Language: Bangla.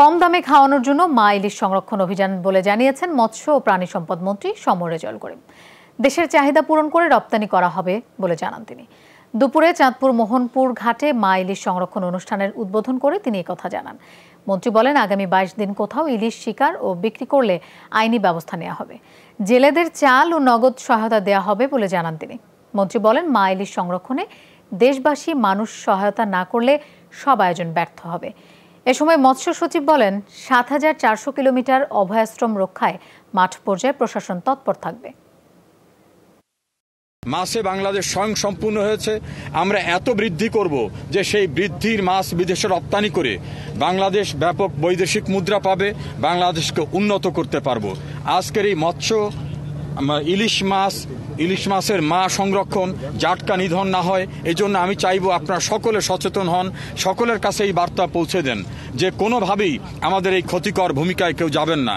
কম দামে খাওয়ানোর জন্য মা ইলিশ সংরক্ষণ অভিযান বলে জানিয়েছেন মৎস্য ও প্রাণী সম্পদ মন্ত্রী সমর রেজাউল করিম। দেশের চাহিদা পূরণ করে রপ্তানি করা হবে বলে জানান তিনি। দুপুরে চাঁদপুর মোহনপুর ঘাটে মা ইলিশ সংরক্ষণ অনুষ্ঠানের উদ্বোধন করে তিনি একথা জানান। মন্ত্রী বলেন, আগামী 22 দিন কোথাও ইলিশ শিকার ও বিক্রি করলে আইনি ব্যবস্থা নেওয়া হবে। জেলেদের চাল ও নগদ সহায়তা দেওয়া হবে বলে জানান তিনি। মন্ত্রী বলেন, মা ইলিশ সংরক্ষণে দেশবাসী মানুষ সহায়তা না করলে সব আয়োজন ব্যর্থ হবে। এ সময় মৎস্য সচিব বলেন, ৭,৪০০ কিলোমিটার অভয়াশ্রম রক্ষায় মাঠ পর্যায়ে প্রশাসন তৎপর থাকবে। মাছে বাংলাদেশ স্বয়ংসম্পূর্ণ হয়েছে। আমরা এত বৃদ্ধি করব যে সেই বৃদ্ধির মাছ বিদেশে রপ্তানি করে বাংলাদেশ ব্যাপক বৈদেশিক মুদ্রা পাবে, বাংলাদেশকে উন্নত করতে পারবো। আজকের এই মৎস্য ইলিশ মাছের মা সংরক্ষণ জাটকা নিধন না হয়, এই জন্য আমি চাইবো আপনারা সকলে সচেতন হন, সকলের কাছে এই বার্তা পৌঁছে দেন যে কোনোভাবেই আমাদের এই ক্ষতিকর ভূমিকায় কেউ যাবেন না।